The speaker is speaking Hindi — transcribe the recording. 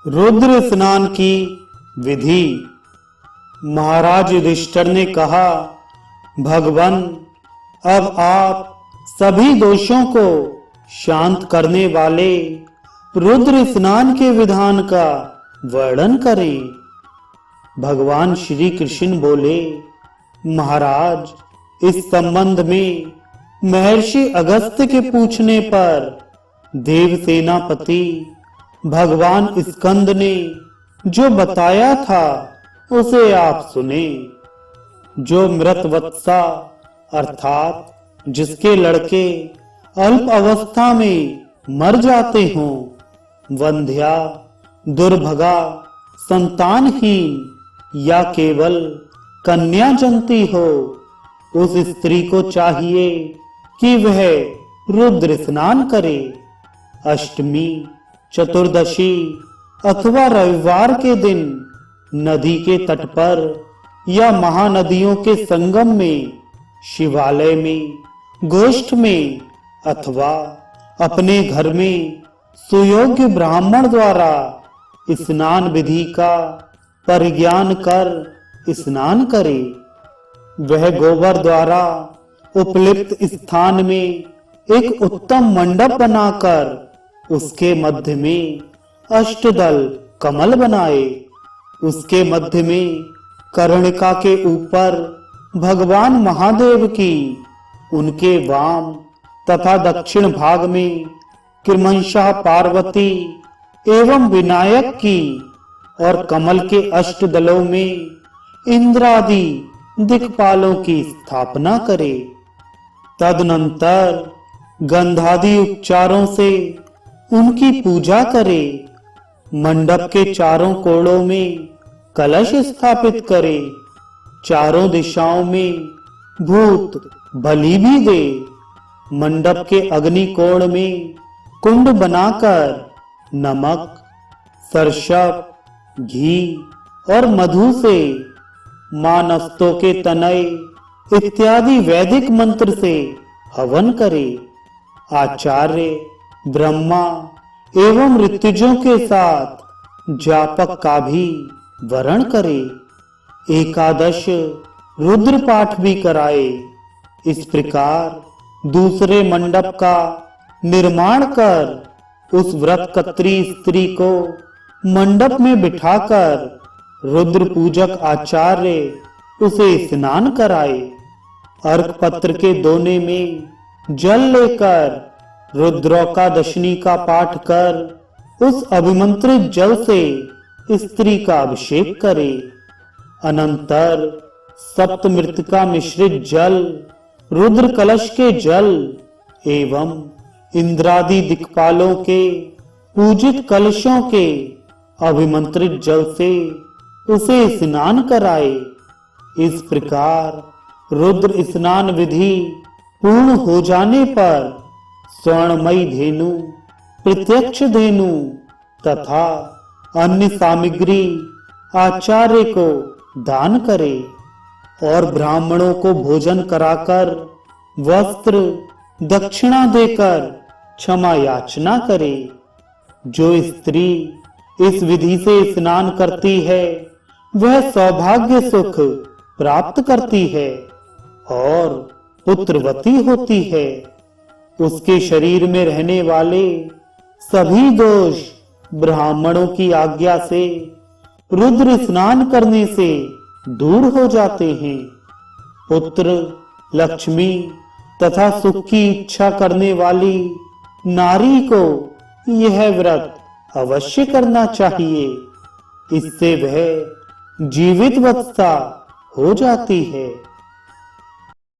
रुद्र स्नान की विधि। महाराज युधिष्ठिर ने कहा, भगवान, अब आप सभी दोषों को शांत करने वाले रुद्र स्नान के विधान का वर्णन करें। भगवान श्री कृष्ण बोले, महाराज, इस संबंध में महर्षि अगस्त्य के पूछने पर देव सेनापति भगवान स्कंद ने जो बताया था उसे आप सुने। जो मृत वत्सा अर्थात जिसके लड़के अल्प अवस्था में मर जाते हों, वंध्या, दुर्भगा, संतानहीन या केवल कन्या जनती हो, उस स्त्री को चाहिए कि वह रुद्र स्नान करे। अष्टमी, चतुर्दशी अथवा रविवार के दिन नदी के तट पर या महानदियों के संगम में, शिवालय में, गोष्ठ में अथवा अपने घर में सुयोग्य ब्राह्मण द्वारा स्नान विधि का परिज्ञान कर स्नान करे। वह गोबर द्वारा उपलिप्त स्थान में एक उत्तम मंडप बनाकर उसके मध्य में अष्टदल कमल बनाए। उसके मध्य में कर्णिका के ऊपर भगवान महादेव की, उनके वाम तथा दक्षिण भाग में क्रमशः पार्वती एवं विनायक की और कमल के अष्टदलों में इंद्रादि दिक्पालों की स्थापना करे। तदनंतर गंधादि उपचारों से उनकी पूजा करे। मंडप के चारों कोणों में कलश स्थापित करे। चारों दिशाओं में भूत बलि भी दे। मंडप के अग्नि कोण में कुंड बनाकर नमक, सरसप, घी और मधु से मानस्तों के तनय इत्यादि वैदिक मंत्र से हवन करे। आचार्य, ब्रह्मा एवं ऋतुजों के साथ जापक का भी वरण करे। एकादश रुद्र पाठ भी कराए। इस प्रकार दूसरे मंडप का निर्माण कर उस व्रतकत्री स्त्री को मंडप में बिठाकर रुद्र पूजक आचार्य उसे स्नान कराए। अर्घ पत्र के दोने में जल लेकर रुद्रोकादशिनी का पाठ कर उस अभिमंत्रित जल से स्त्री का अभिषेक करे। अनंतर सप्तमृतिका मिश्रित जल, रुद्र कलश के जल एवं इंद्रादि दिक्पालों के पूजित कलशों के अभिमंत्रित जल से उसे स्नान कराए। इस प्रकार रुद्र स्नान विधि पूर्ण हो जाने पर स्वर्णमयी धेनु, प्रत्यक्ष धेनु तथा अन्य सामग्री आचार्य को दान करे और ब्राह्मणों को भोजन कराकर वस्त्र दक्षिणा देकर क्षमा याचना करे। जो स्त्री इस विधि से स्नान करती है वह सौभाग्य सुख प्राप्त करती है और पुत्रवती होती है। उसके शरीर में रहने वाले सभी दोष ब्राह्मणों की आज्ञा से रुद्र स्नान करने से दूर हो जाते हैं। पुत्र, लक्ष्मी तथा सुख की इच्छा करने वाली नारी को यह व्रत अवश्य करना चाहिए। इससे वह जीवित वत्सा हो जाती है।